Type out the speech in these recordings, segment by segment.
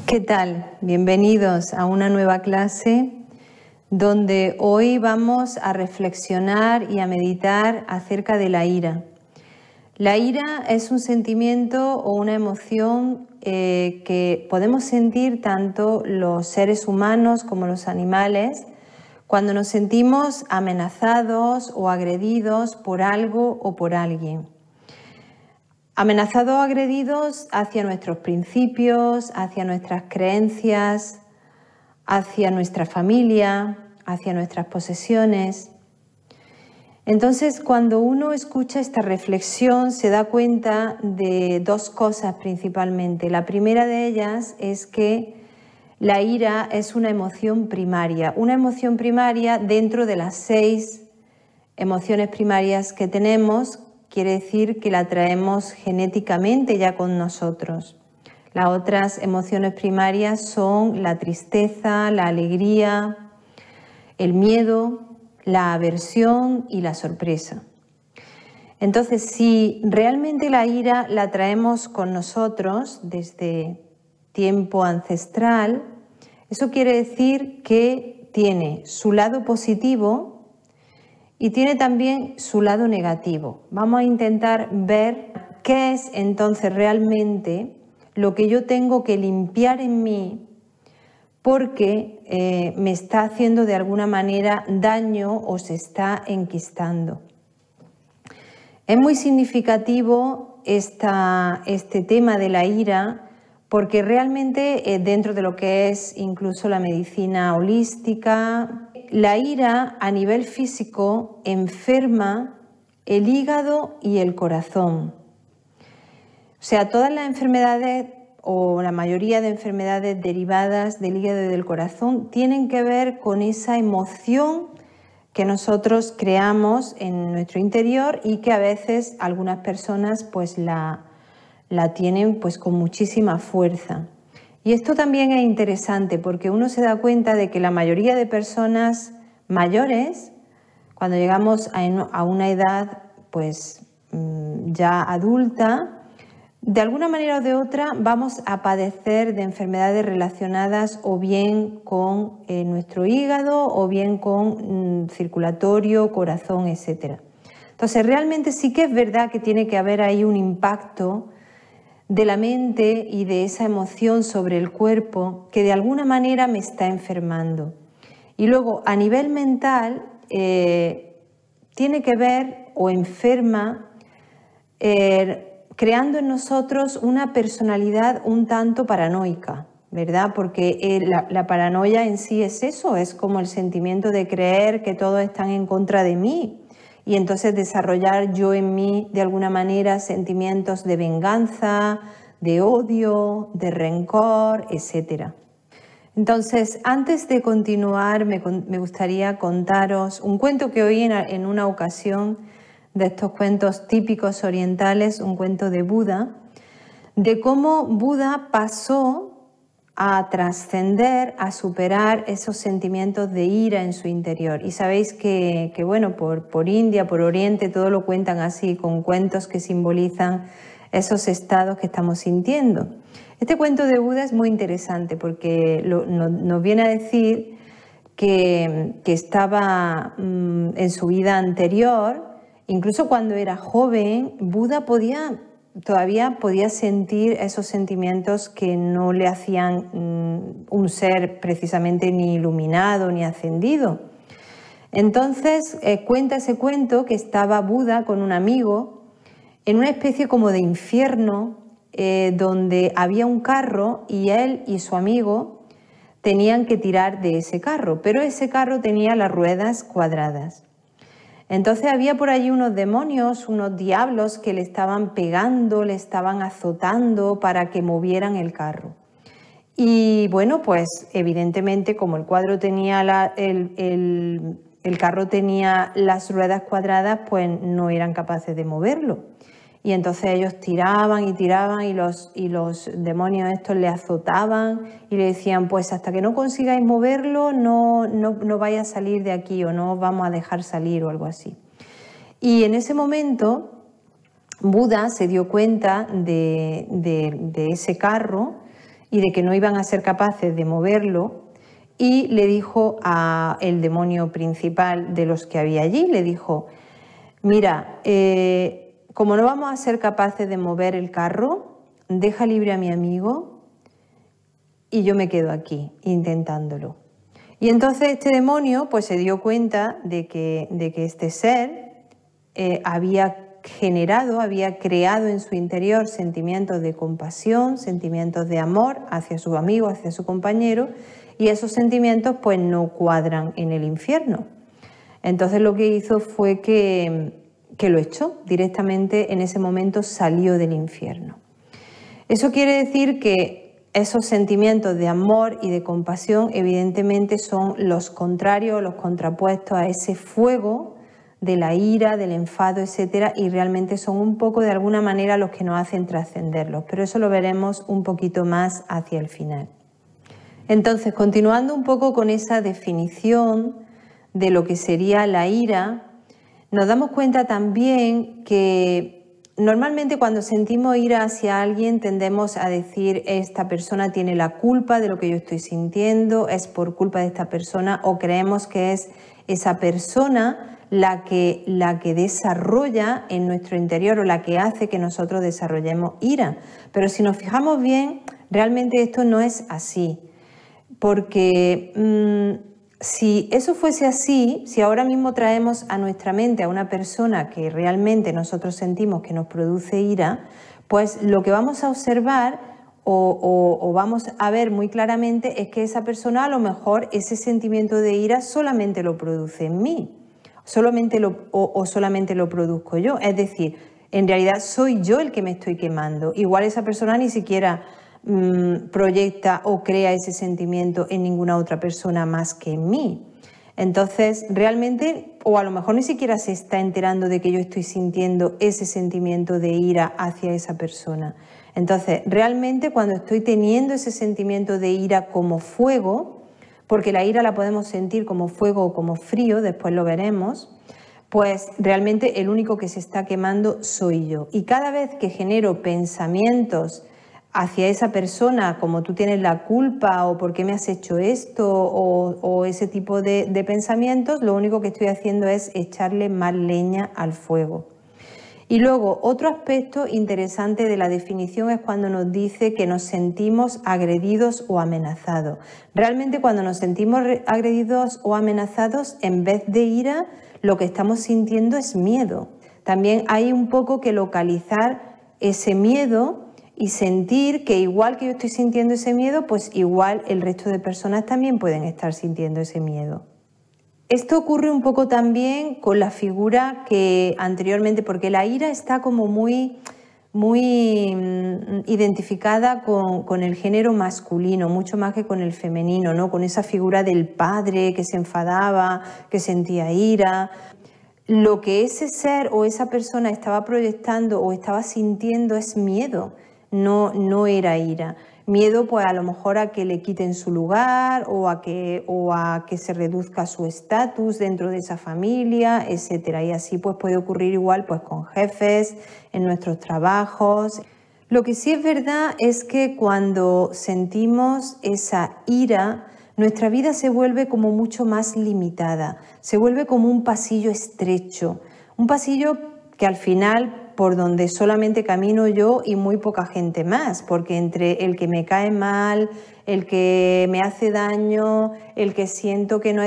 ¿Qué tal? Bienvenidos a una nueva clase donde hoy vamos a reflexionar y a meditar acerca de la ira. La ira es un sentimiento o una emoción que podemos sentir tanto los seres humanos como los animales cuando nos sentimos amenazados o agredidos por algo o por alguien. Amenazados o agredidos hacia nuestros principios, hacia nuestras creencias, hacia nuestra familia, hacia nuestras posesiones. Entonces, cuando uno escucha esta reflexión, se da cuenta de dos cosas principalmente. La primera de ellas es que la ira es una emoción primaria dentro de las 6 emociones primarias que tenemos. Quiere decir que la traemos genéticamente ya con nosotros. Las otras emociones primarias son la tristeza, la alegría, el miedo, la aversión y la sorpresa. Entonces, si realmente la ira la traemos con nosotros desde tiempo ancestral, eso quiere decir que tiene su lado positivo y tiene también su lado negativo. Vamos a intentar ver qué es entonces realmente lo que yo tengo que limpiar en mí porque me está haciendo de alguna manera daño o se está enquistando. Es muy significativo este tema de la ira porque realmente dentro de lo que es incluso la medicina holística, la ira a nivel físico enferma el hígado y el corazón. O sea, todas las enfermedades o la mayoría de enfermedades derivadas del hígado y del corazón tienen que ver con esa emoción que nosotros creamos en nuestro interior y que a veces algunas personas pues la tienen pues con muchísima fuerza. Y esto también es interesante porque uno se da cuenta de que la mayoría de personas mayores, cuando llegamos a una edad pues ya adulta, de alguna manera o de otra vamos a padecer de enfermedades relacionadas o bien con nuestro hígado o bien con circulatorio, corazón, etc. Entonces realmente sí que es verdad que tiene que haber ahí un impacto de la mente y de esa emoción sobre el cuerpo que de alguna manera me está enfermando. Y luego a nivel mental tiene que ver o enferma creando en nosotros una personalidad un tanto paranoica, ¿verdad? Porque la paranoia en sí es eso, es como el sentimiento de creer que todos están en contra de mí y entonces desarrollar yo en mí de alguna manera sentimientos de venganza, de odio, de rencor, etc. Entonces, antes de continuar, me gustaría contaros un cuento que oí en una ocasión, de estos cuentos típicos orientales, un cuento de Buda, de cómo Buda pasó a trascender, a superar esos sentimientos de ira en su interior. Y sabéis que bueno, por India, por Oriente, todo lo cuentan así, con cuentos que simbolizan esos estados que estamos sintiendo. Este cuento de Buda es muy interesante porque nos viene a decir que estaba en su vida anterior, incluso cuando era joven, Buda todavía podía sentir esos sentimientos que no le hacían un ser precisamente ni iluminado ni ascendido. Entonces cuenta ese cuento que estaba Buda con un amigo en una especie como de infierno donde había un carro y él y su amigo tenían que tirar de ese carro, pero ese carro tenía las ruedas cuadradas. Entonces había por allí unos demonios, unos diablos que le estaban pegando, le estaban azotando para que movieran el carro. Y bueno, pues evidentemente como el cuadro tenía el carro tenía las ruedas cuadradas, pues no eran capaces de moverlo. Y entonces ellos tiraban y tiraban y los demonios estos le azotaban y le decían, pues hasta que no consigáis moverlo no vais a salir de aquí o no os vamos a dejar salir o algo así. Y en ese momento Buda se dio cuenta de ese carro y de que no iban a ser capaces de moverlo, y le dijo al demonio principal de los que había allí, le dijo: mira, como no vamos a ser capaces de mover el carro, deja libre a mi amigo y yo me quedo aquí intentándolo. Y entonces este demonio pues se dio cuenta de que este ser había creado en su interior sentimientos de compasión, sentimientos de amor hacia su amigo, hacia su compañero, y esos sentimientos pues no cuadran en el infierno. Entonces lo que hizo fue que lo echó directamente, en ese momento salió del infierno. Eso quiere decir que esos sentimientos de amor y de compasión evidentemente son los contrarios, los contrapuestos a ese fuego de la ira, del enfado, etcétera, y realmente son un poco de alguna manera los que nos hacen trascenderlos, pero eso lo veremos un poquito más hacia el final. Entonces, continuando un poco con esa definición de lo que sería la ira, nos damos cuenta también que normalmente cuando sentimos ira hacia alguien tendemos a decir: esta persona tiene la culpa de lo que yo estoy sintiendo, es por culpa de esta persona, o creemos que es esa persona la que desarrolla en nuestro interior o la que hace que nosotros desarrollemos ira. Pero si nos fijamos bien, realmente esto no es así. Porque si eso fuese así, si ahora mismo traemos a nuestra mente a una persona que realmente nosotros sentimos que nos produce ira, pues lo que vamos a observar o vamos a ver muy claramente es que esa persona, a lo mejor ese sentimiento de ira solamente lo produce en mí, solamente lo produzco yo. Es decir, en realidad soy yo el que me estoy quemando. Igual esa persona ni siquiera proyecta o crea ese sentimiento en ninguna otra persona más que en mí. Entonces, realmente, o a lo mejor ni siquiera se está enterando de que yo estoy sintiendo ese sentimiento de ira hacia esa persona. Entonces, realmente cuando estoy teniendo ese sentimiento de ira como fuego, porque la ira la podemos sentir como fuego o como frío, después lo veremos, pues realmente el único que se está quemando soy yo. Y cada vez que genero pensamientos hacia esa persona, como tú tienes la culpa o por qué me has hecho esto o ese tipo de pensamientos, lo único que estoy haciendo es echarle más leña al fuego. Y luego, otro aspecto interesante de la definición es cuando nos dice que nos sentimos agredidos o amenazados. Realmente cuando nos sentimos agredidos o amenazados, en vez de ira, lo que estamos sintiendo es miedo. También hay un poco que localizar ese miedo y sentir que igual que yo estoy sintiendo ese miedo, pues igual el resto de personas también pueden estar sintiendo ese miedo. Esto ocurre un poco también con la figura que anteriormente, porque la ira está como muy identificada con el género masculino, mucho más que con el femenino, ¿no? Con esa figura del padre que se enfadaba, que sentía ira. Lo que ese ser o esa persona estaba proyectando o estaba sintiendo es miedo, no era ira. Miedo pues a lo mejor a que le quiten su lugar o a que se reduzca su estatus dentro de esa familia, etcétera. Y así pues puede ocurrir igual pues con jefes, en nuestros trabajos. Lo que sí es verdad es que cuando sentimos esa ira, nuestra vida se vuelve como mucho más limitada, se vuelve como un pasillo estrecho, un pasillo que al final por donde solamente camino yo y muy poca gente más, porque entre el que me cae mal, el que me hace daño, el que siento que no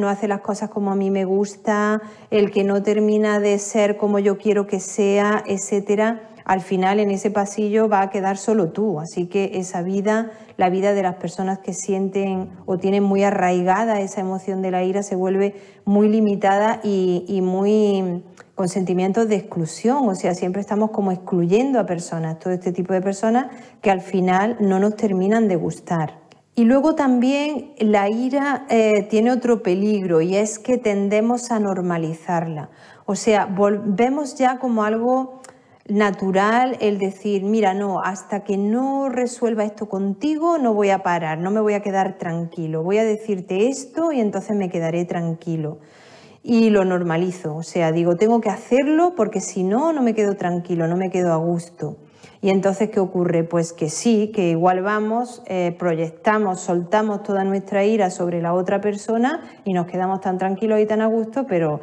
hace las cosas como a mí me gusta, el que no termina de ser como yo quiero que sea, etcétera, al final en ese pasillo va a quedar solo tú. Así que esa vida, la vida de las personas que sienten o tienen muy arraigada esa emoción de la ira, se vuelve muy limitada y muy con sentimientos de exclusión. O sea, siempre estamos como excluyendo a personas, todo este tipo de personas que al final no nos terminan de gustar. Y luego también la ira tiene otro peligro, y es que tendemos a normalizarla. O sea, volvemos ya como algo natural el decir, mira, no, hasta que no resuelva esto contigo no voy a parar, no me voy a quedar tranquilo, voy a decirte esto y entonces me quedaré tranquilo. Y lo normalizo, o sea, digo, tengo que hacerlo porque si no, no me quedo tranquilo, no me quedo a gusto. Y entonces, ¿qué ocurre? Pues que sí, que igual vamos, proyectamos, soltamos toda nuestra ira sobre la otra persona y nos quedamos tan tranquilos y tan a gusto, pero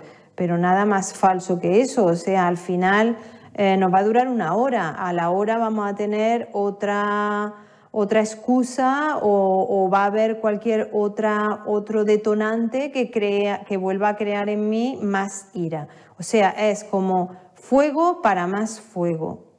nada más falso que eso. O sea, al final nos va a durar una hora, a la hora vamos a tener otra excusa o va a haber cualquier otro detonante que vuelva a crear en mí más ira. O sea, es como fuego para más fuego.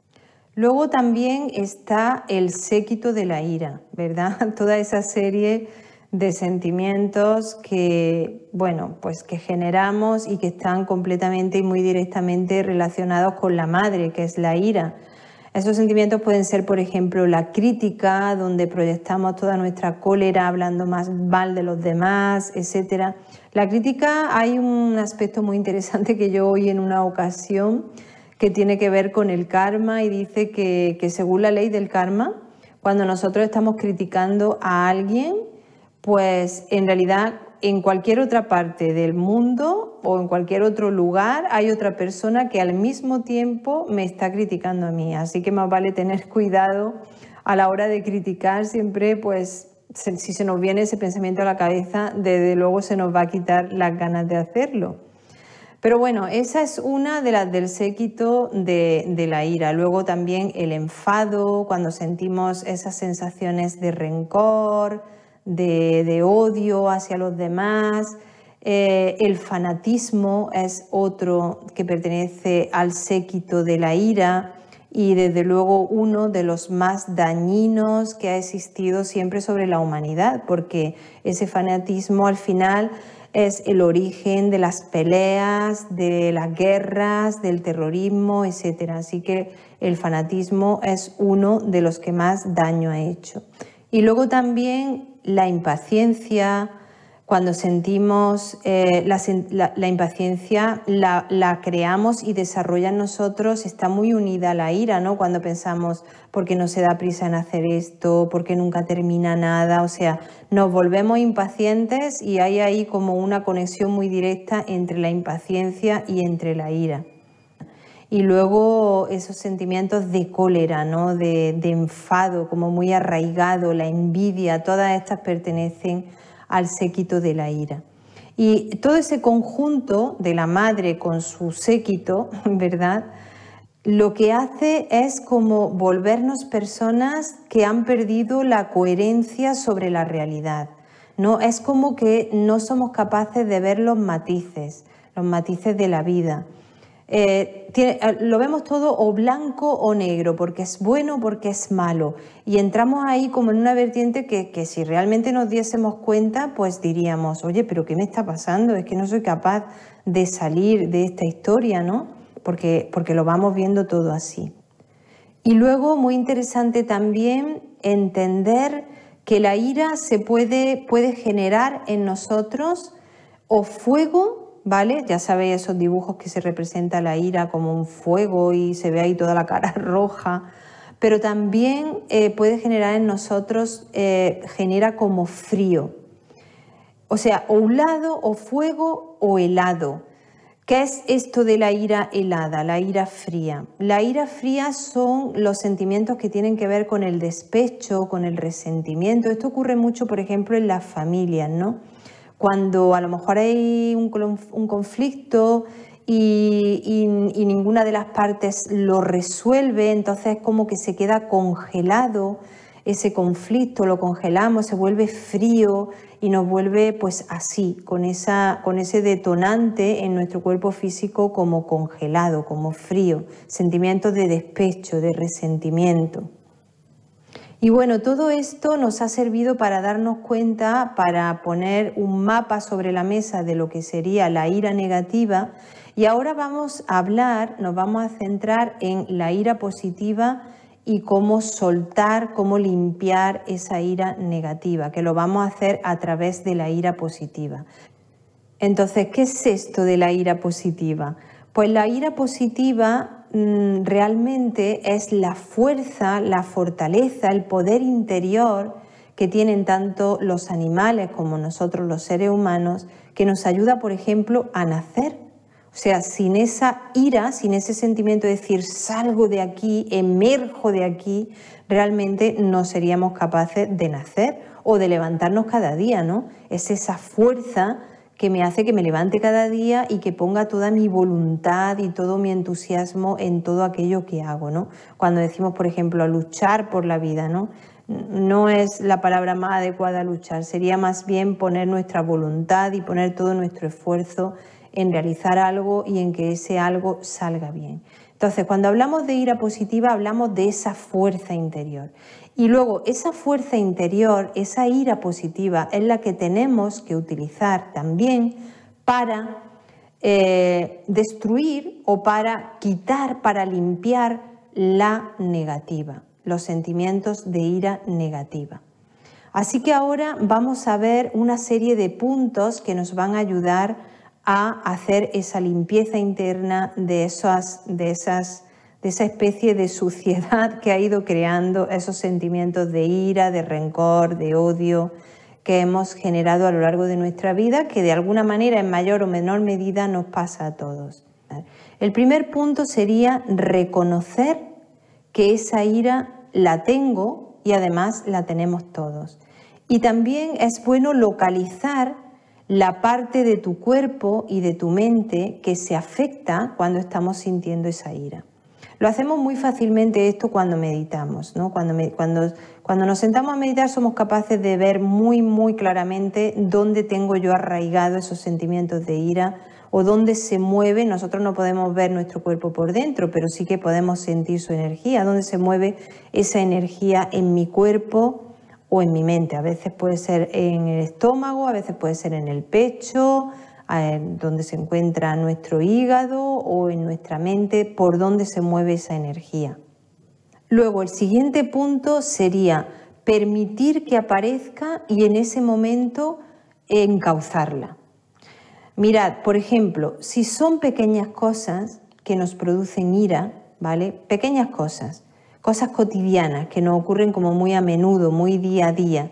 Luego también está el séquito de la ira, ¿verdad? Toda esa serie de sentimientos que, bueno, pues que generamos y que están completamente y muy directamente relacionados con la madre, que es la ira. Esos sentimientos pueden ser, por ejemplo, la crítica, donde proyectamos toda nuestra cólera hablando más mal de los demás, etc. La crítica, hay un aspecto muy interesante que yo oí en una ocasión que tiene que ver con el karma y dice que según la ley del karma, cuando nosotros estamos criticando a alguien, pues en realidad en cualquier otra parte del mundo o en cualquier otro lugar hay otra persona que al mismo tiempo me está criticando a mí. Así que más vale tener cuidado a la hora de criticar siempre, pues si se nos viene ese pensamiento a la cabeza, desde luego se nos va a quitar las ganas de hacerlo. Pero bueno, esa es una de las del séquito de la ira. Luego también el enfado, cuando sentimos esas sensaciones de rencor, de odio hacia los demás. El fanatismo es otro que pertenece al séquito de la ira y desde luego uno de los más dañinos que ha existido siempre sobre la humanidad, porque ese fanatismo al final es el origen de las peleas, de las guerras, del terrorismo, etc. Así que el fanatismo es uno de los que más daño ha hecho. Y luego también la impaciencia, cuando sentimos la impaciencia, la creamos y desarrolla en nosotros, está muy unida a la ira, ¿no? Cuando pensamos, ¿por qué no se da prisa en hacer esto? ¿Por qué nunca termina nada? O sea, nos volvemos impacientes y hay ahí como una conexión muy directa entre la impaciencia y entre la ira. Y luego esos sentimientos de cólera, ¿no? de enfado, como muy arraigado, la envidia, todas estas pertenecen al séquito de la ira. Y todo ese conjunto de la madre con su séquito, ¿verdad?, lo que hace es como volvernos personas que han perdido la coherencia sobre la realidad, ¿no? Es como que no somos capaces de ver los matices de la vida. Lo vemos todo o blanco o negro, porque es bueno o porque es malo. Y entramos ahí como en una vertiente que si realmente nos diésemos cuenta, pues diríamos, oye, pero ¿qué me está pasando? Es que no soy capaz de salir de esta historia, ¿no? Porque lo vamos viendo todo así. Y luego, muy interesante también entender que la ira se puede generar en nosotros o fuego, ¿vale? Ya sabéis esos dibujos que se representa la ira como un fuego y se ve ahí toda la cara roja, pero también puede generar en nosotros, genera como frío. O sea, o un lado, o fuego, o helado. ¿Qué es esto de la ira helada, la ira fría? La ira fría son los sentimientos que tienen que ver con el despecho, con el resentimiento. Esto ocurre mucho, por ejemplo, en las familias, ¿no? Cuando a lo mejor hay un conflicto y ninguna de las partes lo resuelve, entonces es como que se queda congelado ese conflicto, lo congelamos, se vuelve frío y nos vuelve pues así, con ese detonante en nuestro cuerpo físico como congelado, como frío, sentimientos de despecho, de resentimiento. Y bueno, todo esto nos ha servido para darnos cuenta, para poner un mapa sobre la mesa de lo que sería la ira negativa. Y ahora vamos a hablar, nos vamos a centrar en la ira positiva y cómo soltar, cómo limpiar esa ira negativa, que lo vamos a hacer a través de la ira positiva. Entonces, ¿qué es esto de la ira positiva? Pues la ira positiva realmente es la fuerza, la fortaleza, el poder interior que tienen tanto los animales como nosotros los seres humanos, que nos ayuda, por ejemplo, a nacer. O sea, sin esa ira, sin ese sentimiento de decir salgo de aquí, emerjo de aquí, realmente no seríamos capaces de nacer o de levantarnos cada día, ¿no? Es esa fuerza que me hace que me levante cada día y que ponga toda mi voluntad y todo mi entusiasmo en todo aquello que hago, ¿no? Cuando decimos, por ejemplo, a luchar por la vida, ¿no? No es la palabra más adecuada a luchar, sería más bien poner nuestra voluntad y poner todo nuestro esfuerzo en realizar algo y en que ese algo salga bien. Entonces, cuando hablamos de ira positiva, hablamos de esa fuerza interior. Y luego, esa fuerza interior, esa ira positiva, es la que tenemos que utilizar también para destruir o para quitar, para limpiar la negativa, los sentimientos de ira negativa. Así que ahora vamos a ver una serie de puntos que nos van a ayudar a hacer esa limpieza interna de esa especie de suciedad que ha ido creando esos sentimientos de ira, de rencor, de odio que hemos generado a lo largo de nuestra vida, que de alguna manera en mayor o menor medida nos pasa a todos. El primer punto sería reconocer que esa ira la tengo y además la tenemos todos. Y también es bueno localizar la parte de tu cuerpo y de tu mente que se afecta cuando estamos sintiendo esa ira. Lo hacemos muy fácilmente esto cuando meditamos, ¿no? Cuando nos sentamos a meditar somos capaces de ver muy claramente dónde tengo yo arraigado esos sentimientos de ira o dónde se mueve. Nosotros no podemos ver nuestro cuerpo por dentro, pero sí que podemos sentir su energía, dónde se mueve esa energía en mi cuerpo o en mi mente. A veces puede ser en el estómago, a veces puede ser en el pecho, donde se encuentra nuestro hígado, o en nuestra mente, por donde se mueve esa energía. Luego, el siguiente punto sería permitir que aparezca y en ese momento encauzarla. Mirad, por ejemplo, si son pequeñas cosas que nos producen ira, ¿vale? Pequeñas cosas cotidianas que nos ocurren como muy a menudo, muy día a día.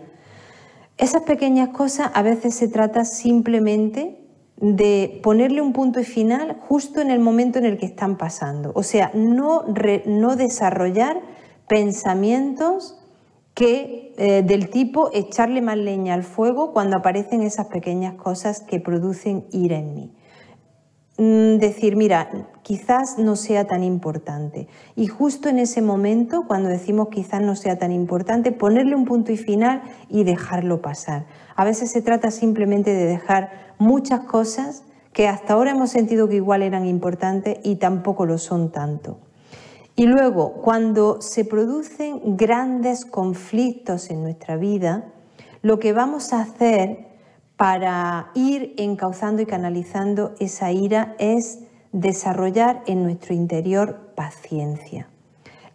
Esas pequeñas cosas a veces se trata simplemente de ponerle un punto y final justo en el momento en el que están pasando. O sea, no desarrollar pensamientos del tipo echarle más leña al fuego cuando aparecen esas pequeñas cosas que producen ira en mí. Decir, mira, quizás no sea tan importante. Y justo en ese momento, cuando decimos quizás no sea tan importante, ponerle un punto y final y dejarlo pasar. A veces se trata simplemente de dejar muchas cosas que hasta ahora hemos sentido que igual eran importantes y tampoco lo son tanto. Y luego, cuando se producen grandes conflictos en nuestra vida, lo que vamos a hacer para ir encauzando y canalizando esa ira es desarrollar en nuestro interior paciencia.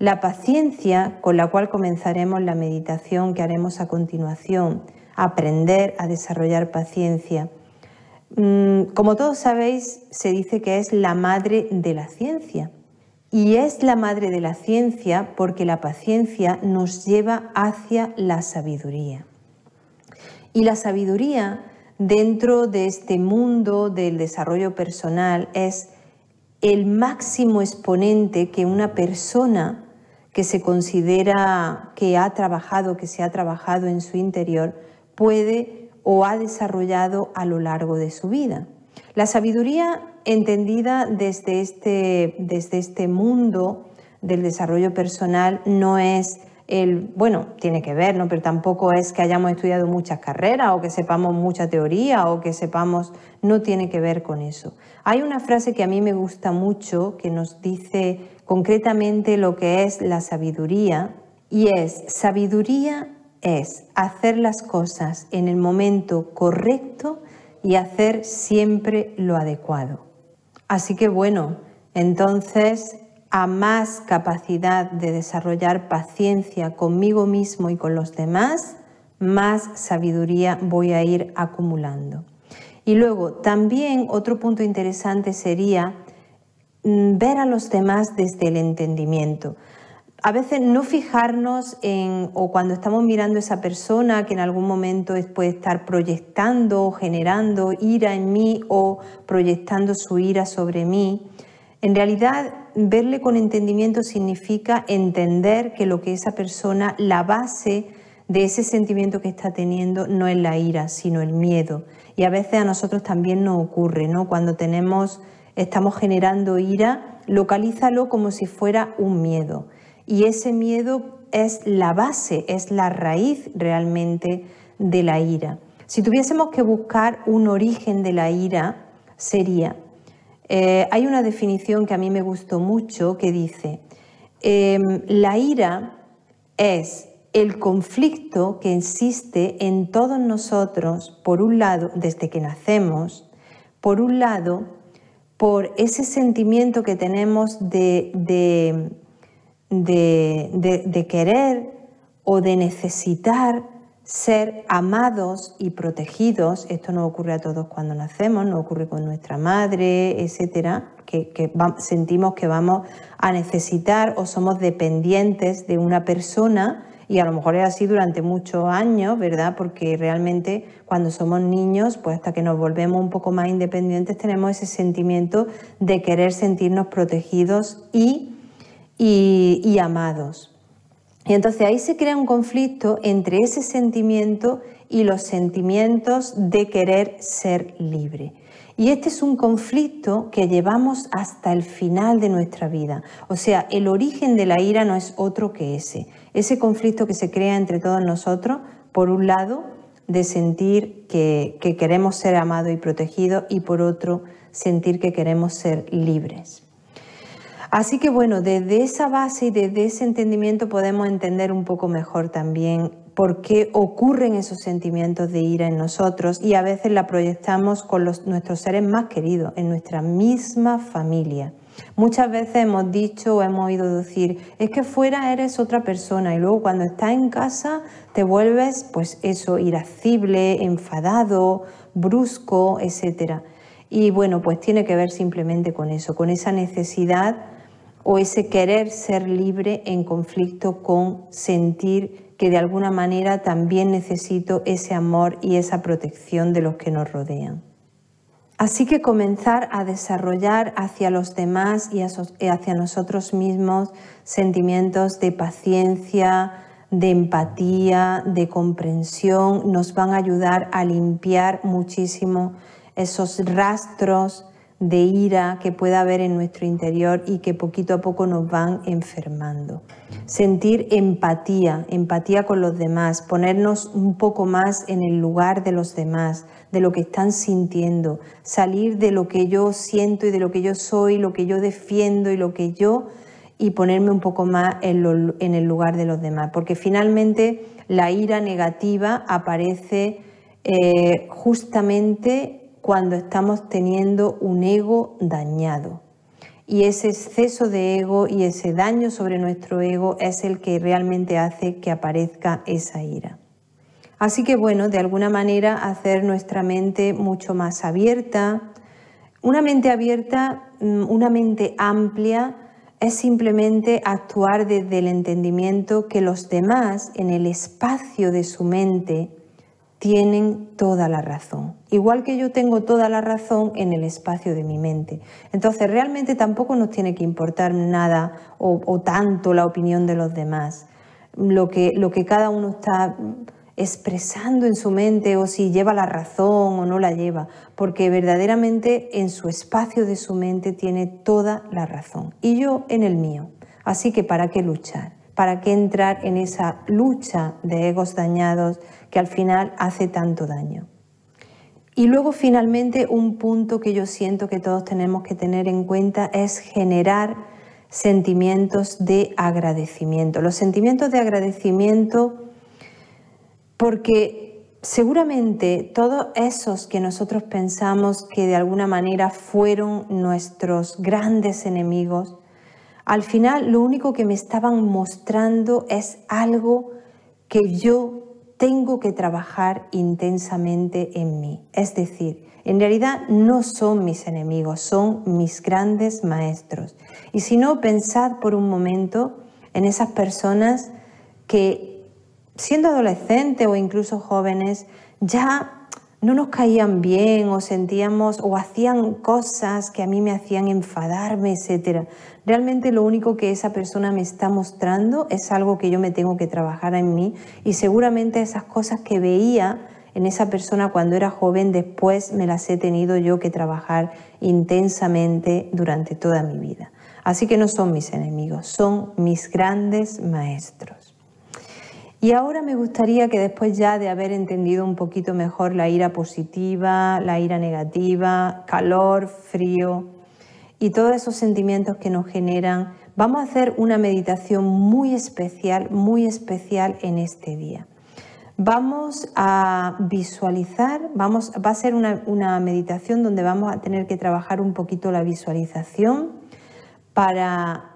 La paciencia con la cual comenzaremos la meditación que haremos a continuación, aprender a desarrollar paciencia. Como todos sabéis, se dice que es la madre de la ciencia. Y es la madre de la ciencia porque la paciencia nos lleva hacia la sabiduría. Y la sabiduría dentro de este mundo del desarrollo personal es el máximo exponente que una persona que se considera que se ha trabajado en su interior puede o ha desarrollado a lo largo de su vida. La sabiduría entendida desde este mundo del desarrollo personal no es tiene que ver, ¿no? Pero tampoco es que hayamos estudiado muchas carreras o que sepamos mucha teoría o que sepamos, no tiene que ver con eso. Hay una frase que a mí me gusta mucho que nos dice concretamente lo que es la sabiduría y sabiduría es hacer las cosas en el momento correcto y hacer siempre lo adecuado. Así que entonces a más capacidad de desarrollar paciencia conmigo mismo y con los demás, más sabiduría voy a ir acumulando. Y luego también otro punto interesante sería ver a los demás desde el entendimiento. A veces no fijarnos en, o cuando estamos mirando a esa persona que en algún momento puede estar proyectando o generando ira en mí o proyectando su ira sobre mí, en realidad verle con entendimiento significa entender que lo que esa persona, la base de ese sentimiento que está teniendo no es la ira, sino el miedo. Y a veces a nosotros también nos ocurre, ¿no? Cuando estamos generando ira, localízalo como si fuera un miedo. Y ese miedo es la base, es la raíz realmente de la ira. Si tuviésemos que buscar un origen de la ira, sería, hay una definición que a mí me gustó mucho que dice, la ira es el conflicto que existe en todos nosotros, por un lado, desde que nacemos, por un lado, por ese sentimiento que tenemos de querer o de necesitar ser amados y protegidos. Esto nos ocurre a todos cuando nacemos, nos ocurre con nuestra madre, etcétera, que sentimos que vamos a necesitar o somos dependientes de una persona, y a lo mejor es así durante muchos años, ¿verdad? Porque realmente cuando somos niños, pues hasta que nos volvemos un poco más independientes, tenemos ese sentimiento de querer sentirnos protegidos y amados. Y entonces ahí se crea un conflicto entre ese sentimiento y los sentimientos de querer ser libre. Y este es un conflicto que llevamos hasta el final de nuestra vida. O sea, el origen de la ira no es otro que ese conflicto que se crea entre todos nosotros, por un lado, de sentir que queremos ser amados y protegidos, y por otro, sentir que queremos ser libres. Así que bueno, desde esa base y desde ese entendimiento podemos entender un poco mejor también por qué ocurren esos sentimientos de ira en nosotros, y a veces la proyectamos con nuestros seres más queridos, en nuestra misma familia. Muchas veces hemos dicho o hemos oído decir, es que fuera eres otra persona, y luego cuando estás en casa te vuelves, pues eso, irascible, enfadado, brusco, etc. Y bueno, pues tiene que ver simplemente con eso, con esa necesidad o ese querer ser libre en conflicto con sentir que de alguna manera también necesito ese amor y esa protección de los que nos rodean. Así que comenzar a desarrollar hacia los demás y hacia nosotros mismos sentimientos de paciencia, de empatía, de comprensión, nos van a ayudar a limpiar muchísimo esos rastros de ira que pueda haber en nuestro interior y que poquito a poco nos van enfermando. Sentir empatía con los demás, ponernos un poco más en el lugar de los demás, de lo que están sintiendo, salir de lo que yo siento y de lo que yo soy, lo que yo defiendo y ponerme un poco más en el lugar de los demás, porque finalmente la ira negativa aparece justamente cuando estamos teniendo un ego dañado. Y ese exceso de ego y ese daño sobre nuestro ego es el que realmente hace que aparezca esa ira. Así que bueno, de alguna manera hacer nuestra mente mucho más abierta. Una mente abierta, una mente amplia, es simplemente actuar desde el entendimiento que los demás en el espacio de su mente tienen toda la razón, igual que yo tengo toda la razón en el espacio de mi mente. Entonces realmente tampoco nos tiene que importar nada o tanto la opinión de los demás, lo que cada uno está expresando en su mente, o si lleva la razón o no la lleva, porque verdaderamente en su espacio de su mente tiene toda la razón y yo en el mío. Así que ¿para qué luchar? ¿Para qué entrar en esa lucha de egos dañados que al final hace tanto daño? Y luego finalmente un punto que yo siento que todos tenemos que tener en cuenta es generar sentimientos de agradecimiento. Los sentimientos de agradecimiento, porque seguramente todos esos que nosotros pensamos que de alguna manera fueron nuestros grandes enemigos, al final lo único que me estaban mostrando es algo que yo tengo que trabajar intensamente en mí. Es decir, en realidad no son mis enemigos, son mis grandes maestros. Y si no, pensad por un momento en esas personas que, siendo adolescentes o incluso jóvenes, ya no nos caían bien o sentíamos o hacían cosas que a mí me hacían enfadarme, etc. Realmente lo único que esa persona me está mostrando es algo que yo me tengo que trabajar en mí, y seguramente esas cosas que veía en esa persona cuando era joven, después me las he tenido yo que trabajar intensamente durante toda mi vida. Así que no son mis enemigos, son mis grandes maestros. Y ahora me gustaría que, después ya de haber entendido un poquito mejor la ira positiva, la ira negativa, calor, frío y todos esos sentimientos que nos generan, vamos a hacer una meditación muy especial en este día. Vamos a visualizar, va a ser una meditación donde vamos a tener que trabajar un poquito la visualización para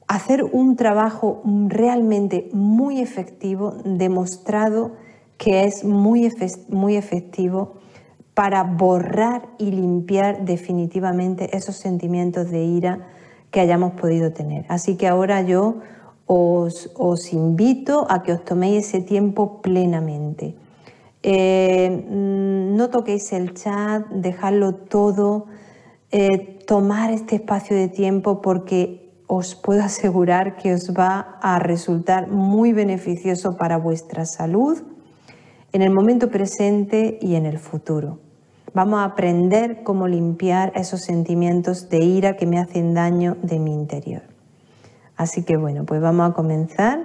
hacer un trabajo realmente muy efectivo, demostrado que es muy efectivo para borrar y limpiar definitivamente esos sentimientos de ira que hayamos podido tener. Así que ahora yo os invito a que os toméis ese tiempo plenamente. No toquéis el chat, dejadlo todo, tomar este espacio de tiempo, porque os puedo asegurar que os va a resultar muy beneficioso para vuestra salud en el momento presente y en el futuro. Vamos a aprender cómo limpiar esos sentimientos de ira que me hacen daño de mi interior. Así que bueno, pues vamos a comenzar.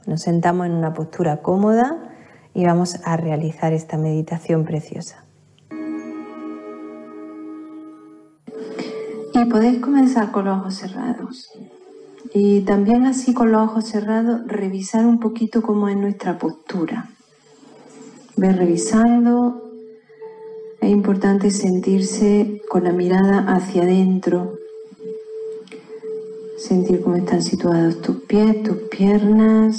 Nos sentamos en una postura cómoda y vamos a realizar esta meditación preciosa. Y podéis comenzar con los ojos cerrados. Y también así, con los ojos cerrados, revisar un poquito cómo es nuestra postura. Ver revisando. Es importante sentirse con la mirada hacia adentro. Sentir cómo están situados tus pies, tus piernas,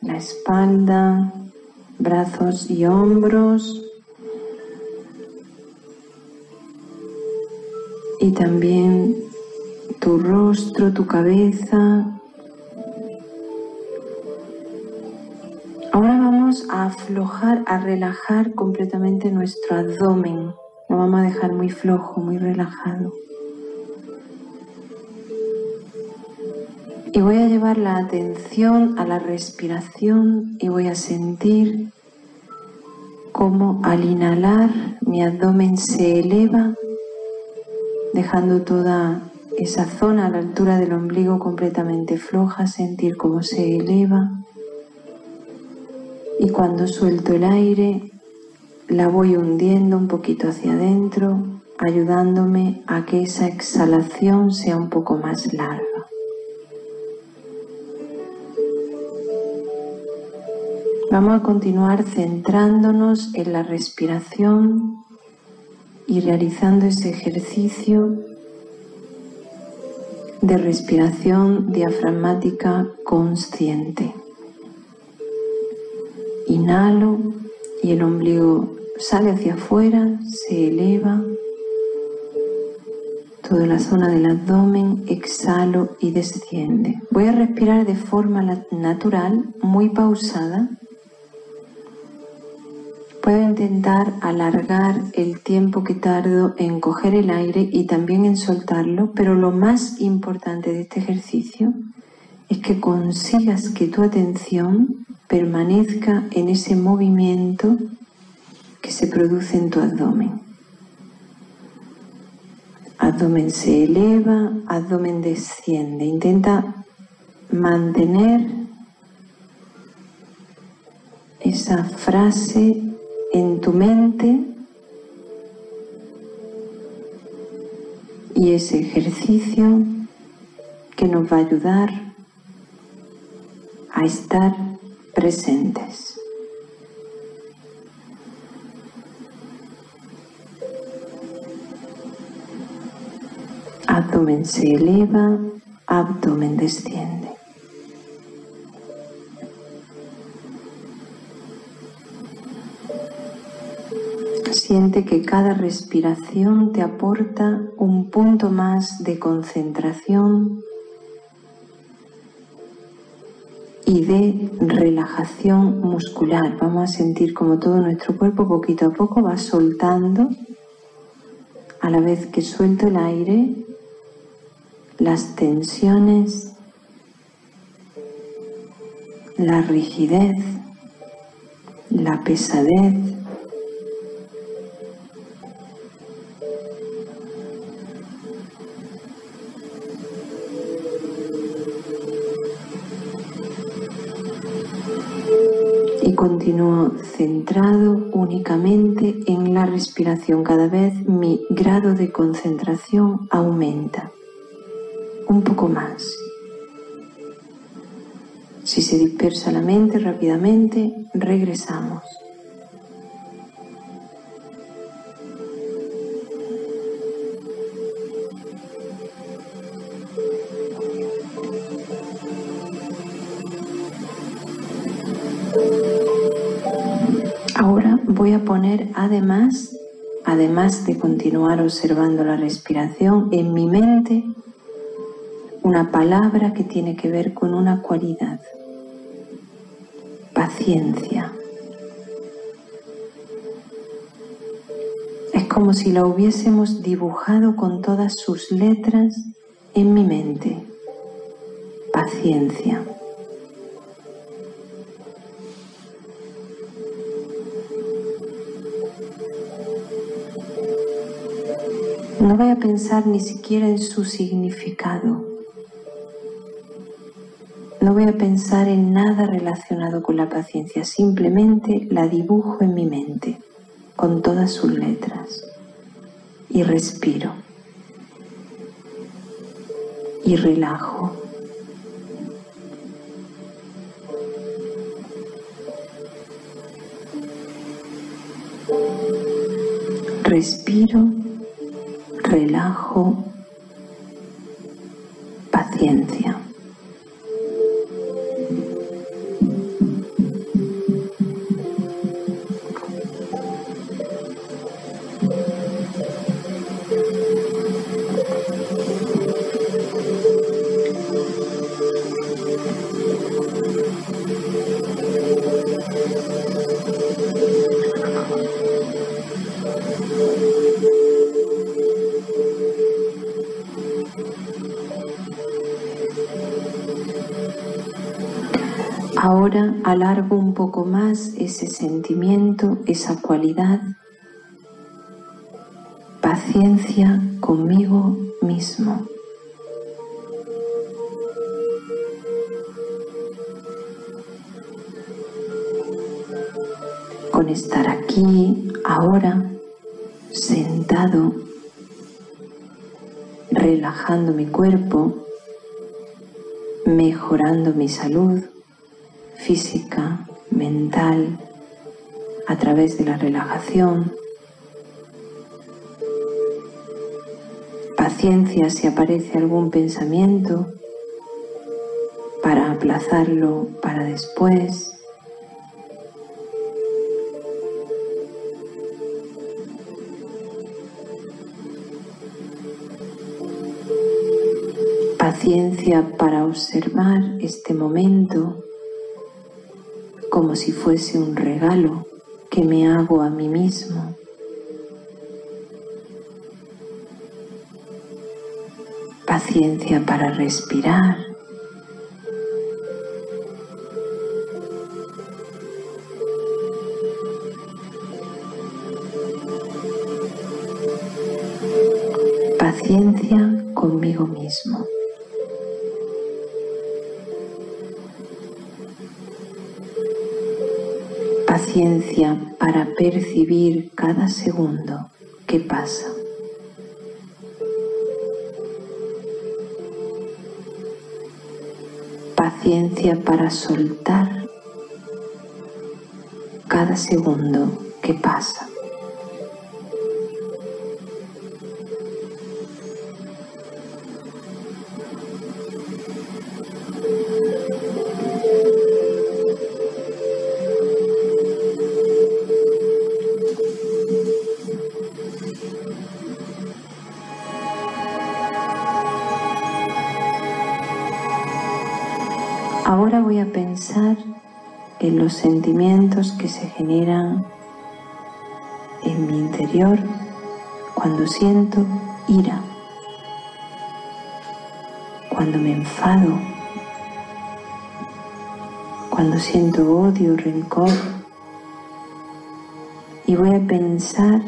la espalda, brazos y hombros. Y también tu rostro, tu cabeza. Ahora vamos a aflojar, a relajar completamente nuestro abdomen. Lo vamos a dejar muy flojo, muy relajado. Y voy a llevar la atención a la respiración y voy a sentir cómo, al inhalar, mi abdomen se eleva, dejando toda esa zona a la altura del ombligo completamente floja, sentir cómo se eleva. Y cuando suelto el aire, la voy hundiendo un poquito hacia adentro, ayudándome a que esa exhalación sea un poco más larga. Vamos a continuar centrándonos en la respiración y realizando ese ejercicio de respiración diafragmática consciente. Inhalo y el ombligo sale hacia afuera, se eleva. Toda la zona del abdomen, exhalo y desciende. Voy a respirar de forma natural, muy pausada. Puedo intentar alargar el tiempo que tardo en coger el aire y también en soltarlo, pero lo más importante de este ejercicio es que consigas que tu atención permanezca en ese movimiento que se produce en tu abdomen. Abdomen se eleva, abdomen desciende. Intenta mantener esa frase en tu mente y ese ejercicio que nos va a ayudar a estar presentes. Abdomen se eleva, abdomen desciende. Siente que cada respiración te aporta un punto más de concentración y de relajación muscular. Vamos a sentir como todo nuestro cuerpo poquito a poco va soltando, a la vez que suelto el aire, las tensiones, la rigidez, la pesadez. Y continúo centrado únicamente en la respiración. Cada vez mi grado de concentración aumenta un poco más. Si se dispersa la mente rápidamente, regresamos. Ahora voy a poner además de continuar observando la respiración, en mi mente una palabra que tiene que ver con una cualidad: paciencia. Es como si la hubiésemos dibujado con todas sus letras en mi mente. Paciencia. No voy a pensar ni siquiera en su significado. No voy a pensar en nada relacionado con la paciencia, simplemente la dibujo en mi mente, con todas sus letras. Y respiro. Y relajo. Respiro, relajo, paciencia. Ahora alargo un poco más ese sentimiento, esa cualidad, paciencia conmigo mismo. Con estar aquí, ahora, sentado, relajando mi cuerpo, mejorando mi salud física, mental, a través de la relajación. Paciencia si aparece algún pensamiento, para aplazarlo para después. Paciencia para observar este momento como si fuese un regalo que me hago a mí mismo. Paciencia para respirar. Paciencia conmigo mismo. Paciencia para percibir cada segundo que pasa. Paciencia para soltar cada segundo que pasa. ahora voy a pensar en los sentimientos que se generan en mi interior cuando siento ira, cuando me enfado, cuando siento odio, rencor. Y voy a pensar,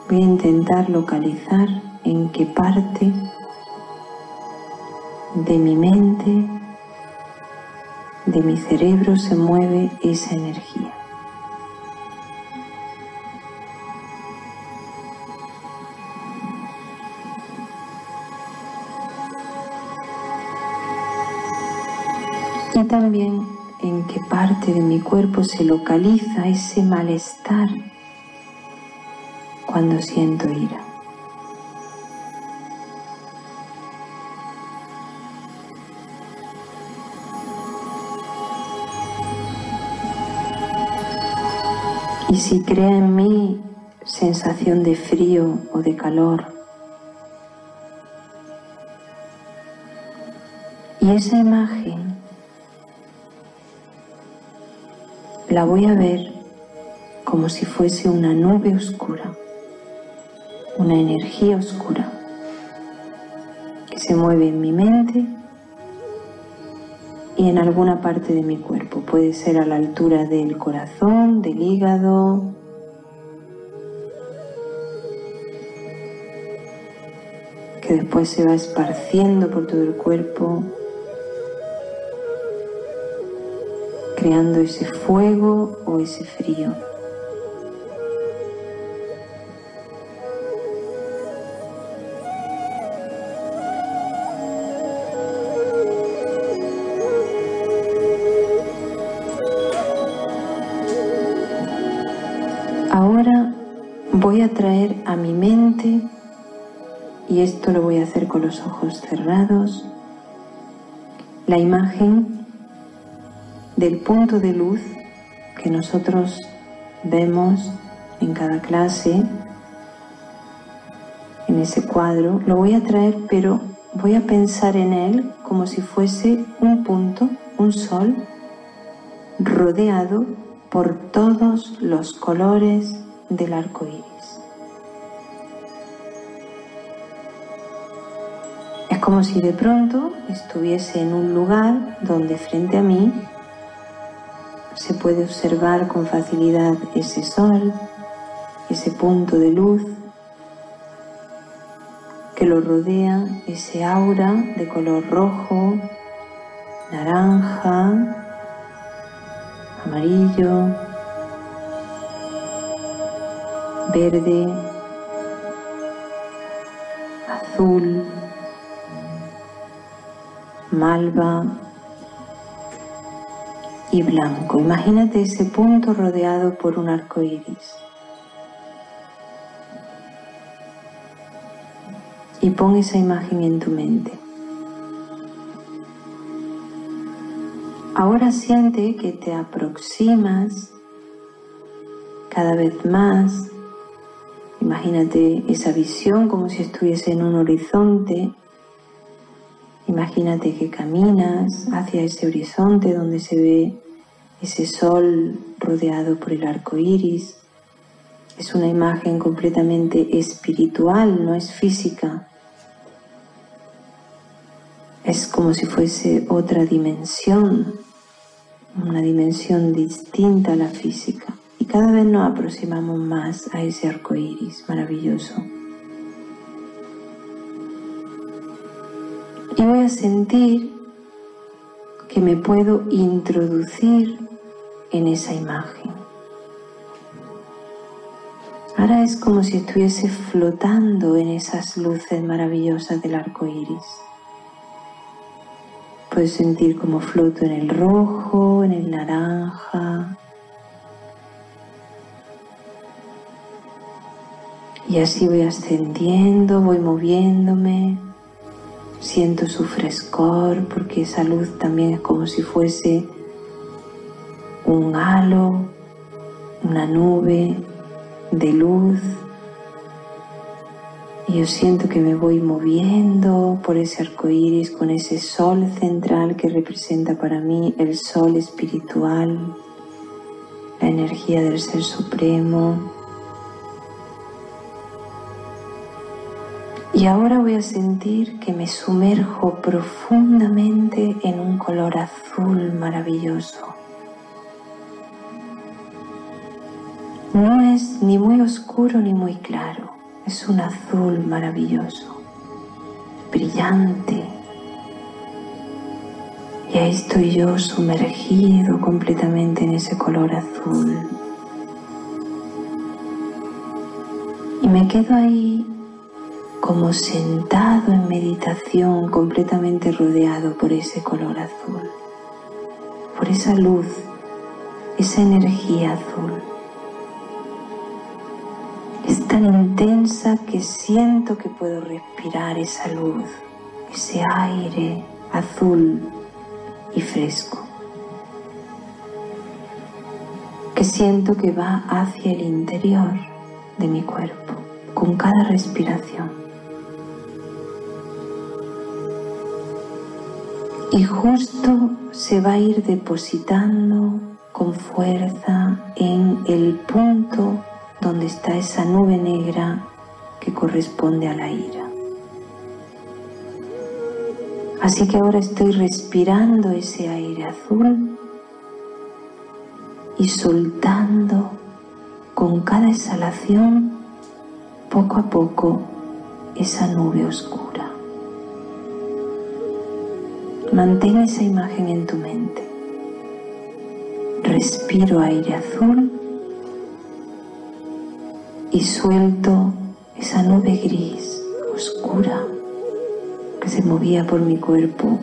voy a intentar localizar en qué parte de mi mente, de mi cerebro se mueve esa energía. Y también en qué parte de mi cuerpo se localiza ese malestar cuando siento ira. Y si crea en mí sensación de frío o de calor, y esa imagen la voy a ver como si fuese una nube oscura, una energía oscura que se mueve en mi mente y en alguna parte de mi cuerpo. Puede ser a la altura del corazón, del hígado, que después se va esparciendo por todo el cuerpo, creando ese fuego o ese frío. Ahora voy a traer a mi mente, y esto lo voy a hacer con los ojos cerrados, la imagen del punto de luz que nosotros vemos en cada clase, en ese cuadro. Lo voy a traer, pero voy a pensar en él como si fuese un punto, un sol, rodeado por todos los colores del arco iris. Es como si de pronto estuviese en un lugar donde frente a mí se puede observar con facilidad ese sol, ese punto de luz que lo rodea, ese aura de color rojo, naranja, amarillo, verde, azul, malva y blanco. Imagínate ese punto rodeado por un arco iris. Y pon esa imagen en tu mente. Ahora siente que te aproximas cada vez más. Imagínate esa visión como si estuviese en un horizonte. Imagínate que caminas hacia ese horizonte donde se ve ese sol rodeado por el arco iris. Es una imagen completamente espiritual, no es física. Es como si fuese otra dimensión, una dimensión distinta a la física. Y cada vez nos aproximamos más a ese arco iris maravilloso. Y voy a sentir que me puedo introducir en esa imagen. Ahora es como si estuviese flotando en esas luces maravillosas del arco iris. Puedo sentir cómo floto en el rojo, en el naranja. Y así voy ascendiendo, voy moviéndome. Siento su frescor porque esa luz también es como si fuese un halo, una nube de luz. Y Y yo siento que me voy moviendo por ese arco iris con ese sol central que representa para mí el sol espiritual, la energía del Ser Supremo. Y ahora voy a sentir que me sumerjo profundamente en un color azul maravilloso. No es ni muy oscuro ni muy claro, es un azul maravilloso, brillante. Y ahí estoy yo sumergido completamente en ese color azul. Y me quedo ahí como sentado en meditación, completamente rodeado por ese color azul, por esa luz, esa energía azul. Es tan intensa que siento que puedo respirar esa luz, ese aire azul y fresco, que siento que va hacia el interior de mi cuerpo con cada respiración. Y justo se va a ir depositando con fuerza en el punto donde está esa nube negra que corresponde a la ira. Así que ahora estoy respirando ese aire azul y soltando con cada exhalación poco a poco esa nube oscura. Mantén esa imagen en tu mente. Respiro aire azul y suelto esa nube gris, oscura, que se movía por mi cuerpo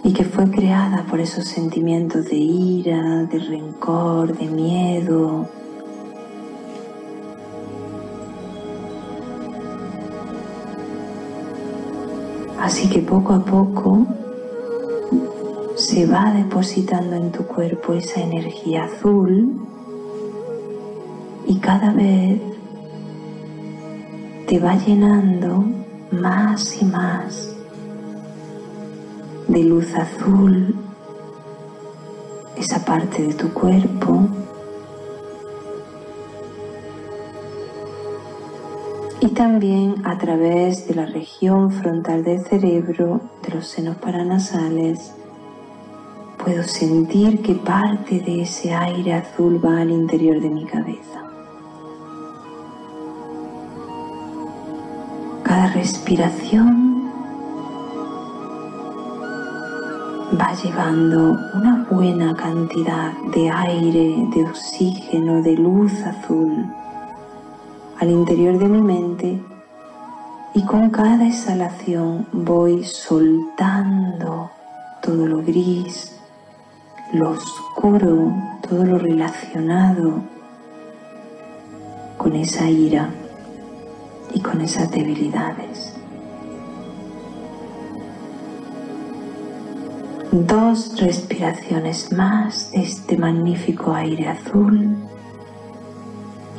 y que fue creada por esos sentimientos de ira, de rencor, de miedo. Así que poco a poco se va depositando en tu cuerpo esa energía azul y cada vez te va llenando más y más de luz azul esa parte de tu cuerpo. Y también a través de la región frontal del cerebro, de los senos paranasales, puedo sentir que parte de ese aire azul va al interior de mi cabeza. Cada respiración va llevando una buena cantidad de aire, de oxígeno, de luz azul al interior de mi mente, y con cada exhalación voy soltando todo lo gris, lo oscuro, todo lo relacionado con esa ira y con esas debilidades. 2 respiraciones más de este magnífico aire azul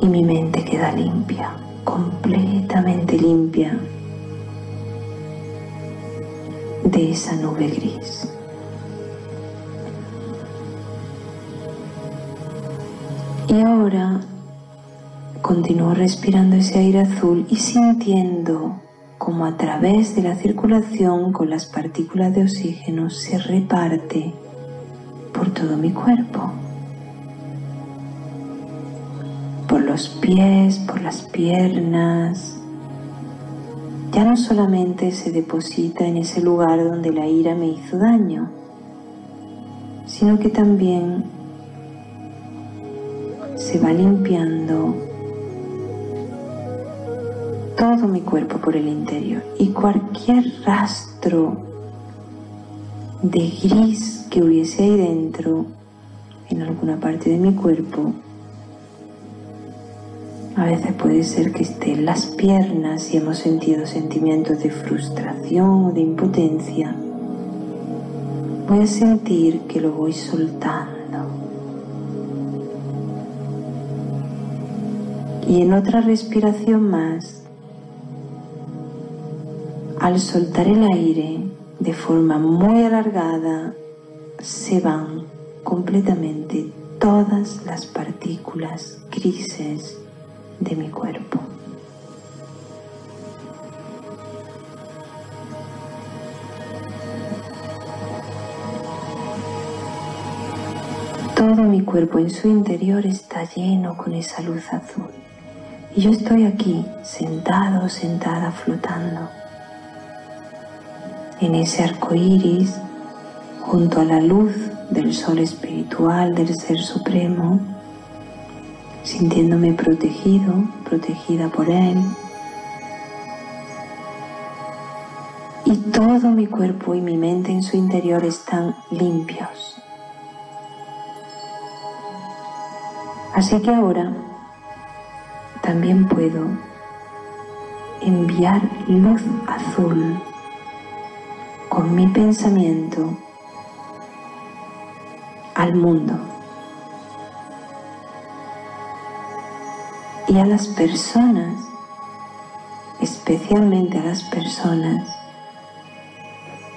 y mi mente queda limpia, completamente limpia de esa nube gris. Y ahora continúo respirando ese aire azul y sintiendo como a través de la circulación con las partículas de oxígeno se reparte por todo mi cuerpo. Por los pies, por las piernas. Ya no solamente se deposita en ese lugar donde la ira me hizo daño, sino que también se va limpiando todo mi cuerpo por el interior, y cualquier rastro de gris que hubiese ahí dentro, en alguna parte de mi cuerpo, a veces puede ser que esté en las piernas y hemos sentido sentimientos de frustración o de impotencia. Voy a sentir que lo voy soltando. Y en otra respiración más al soltar el aire de forma muy alargada, se van completamente todas las partículas grises de mi cuerpo. Todo mi cuerpo en su interior está lleno con esa luz azul. Y yo estoy aquí, sentado o sentada, flotando en ese arco iris, junto a la luz del sol espiritual del Ser Supremo, sintiéndome protegido, protegida por Él. Y todo mi cuerpo y mi mente en su interior están limpios. Así que ahora también puedo enviar luz azul con mi pensamiento al mundo y a las personas, especialmente a las personas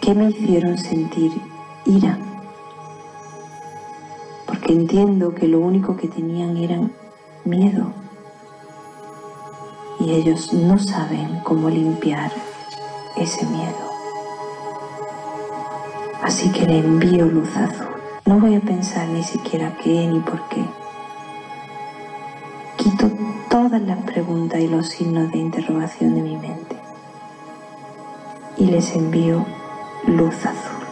que me hicieron sentir ira, porque entiendo que lo único que tenían era miedo y ellos no saben cómo limpiar ese miedo. Así que le envío luz azul. No voy a pensar ni siquiera qué ni por qué. Quito todas las preguntas y los signos de interrogación de mi mente y les envío luz azul.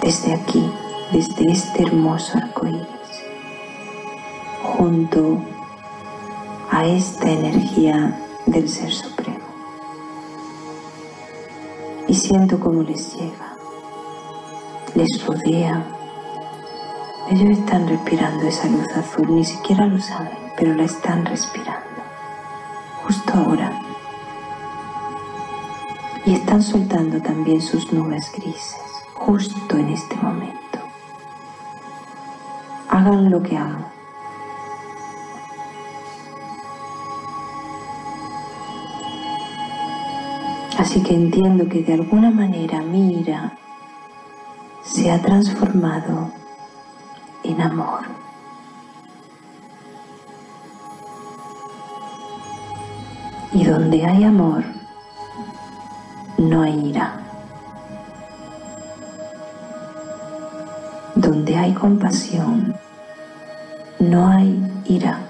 Desde aquí, desde este hermoso arco iris, junto a esta energía del Ser Supremo. Y siento cómo les llega, les rodea. Ellos están respirando esa luz azul, ni siquiera lo saben, pero la están respirando, justo ahora. Y están soltando también sus nubes grises, justo en este momento. Hagan lo que hagan. Así que entiendo que de alguna manera mi ira se ha transformado en amor. Y donde hay amor, no hay ira. Donde hay compasión, no hay ira.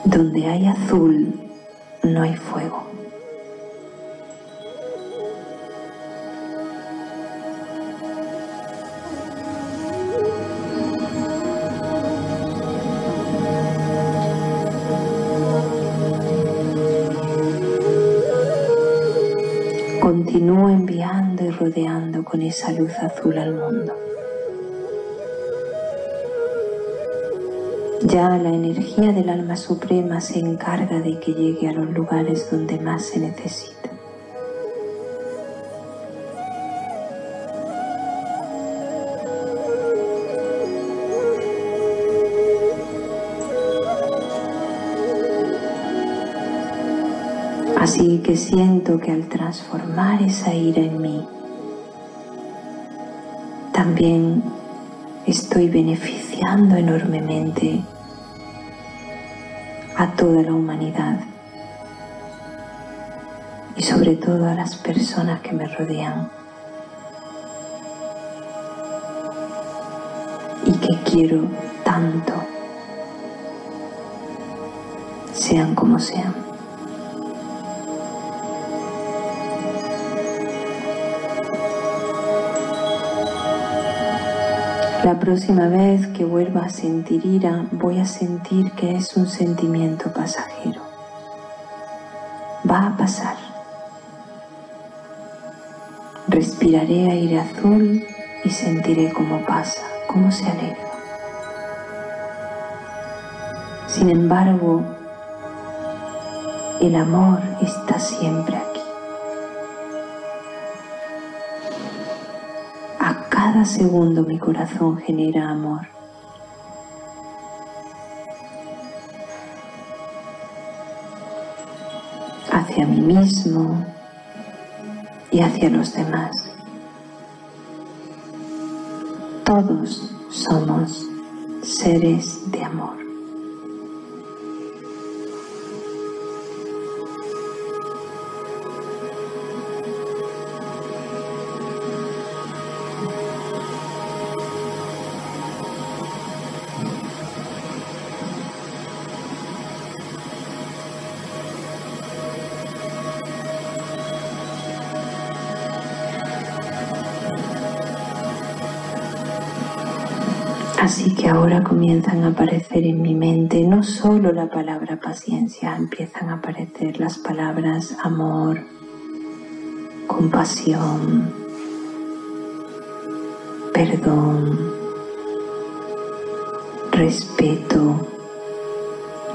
Donde hay azul, no hay fuego. Continúo enviando y rodeando con esa luz azul al mundo. Ya la energía del alma suprema se encarga de que llegue a los lugares donde más se necesita. Así que siento que al transformar esa ira en mí, también estoy beneficiando enormemente a toda la humanidad y sobre todo a las personas que me rodean y que quiero tanto, sean como sean. La próxima vez que vuelva a sentir ira, voy a sentir que es un sentimiento pasajero. Va a pasar. Respiraré aire azul y sentiré cómo pasa, cómo se aleja. Sin embargo, el amor está siempre aquí. Cada segundo mi corazón genera amor. hacia mí mismo y hacia los demás. Todos somos seres de amor. Así que ahora comienzan a aparecer en mi mente no solo la palabra paciencia, empiezan a aparecer las palabras amor, compasión, perdón, respeto,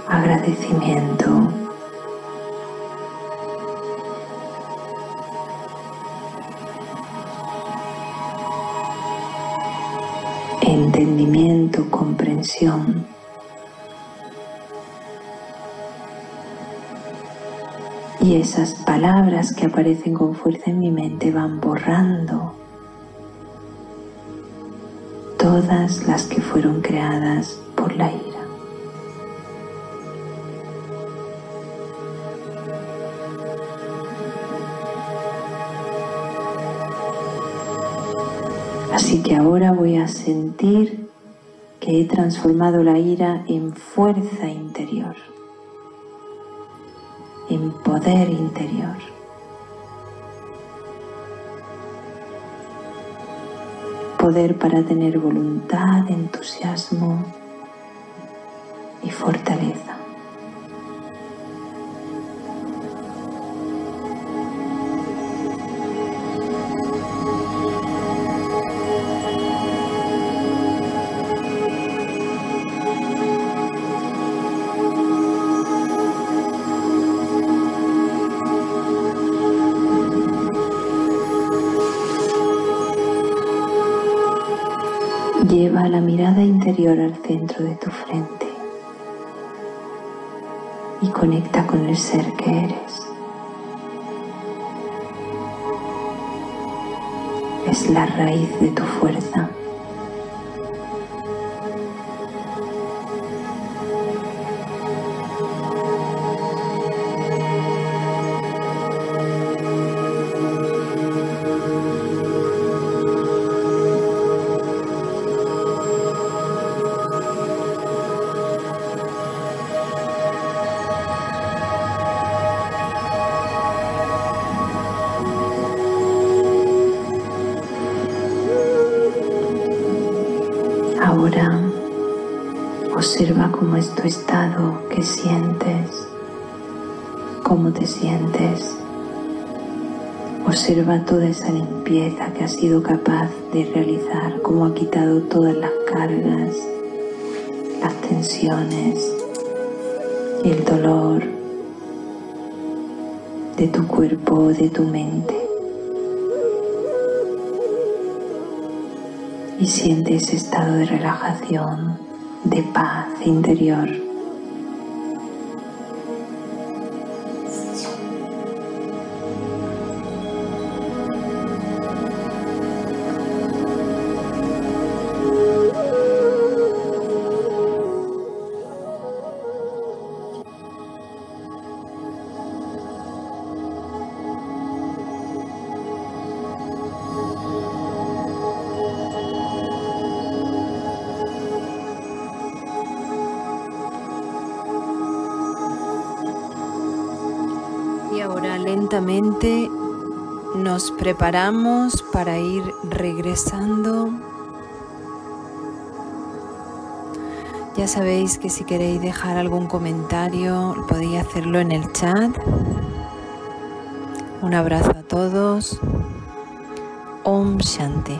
agradecimiento. Entendimiento, comprensión. Y esas palabras que aparecen con fuerza en mi mente van borrando todas las que fueron creadas por la ira. Así que ahora voy a sentir que he transformado la ira en fuerza interior, en poder interior. Poder para tener voluntad, entusiasmo y fortaleza. Lleva la mirada interior al centro de tu frente y conecta con el ser que eres. Es la raíz de tu fuerza. Ahora observa cómo es tu estado, qué sientes, cómo te sientes. Observa toda esa limpieza que has sido capaz de realizar, cómo ha quitado todas las cargas, las tensiones, el dolor de tu cuerpo, de tu mente. Y siente ese estado de relajación, de paz interior. Y ahora lentamente nos preparamos para ir regresando. Ya sabéis que si queréis dejar algún comentario podéis hacerlo en el chat. Un abrazo a todos. Om Shanti.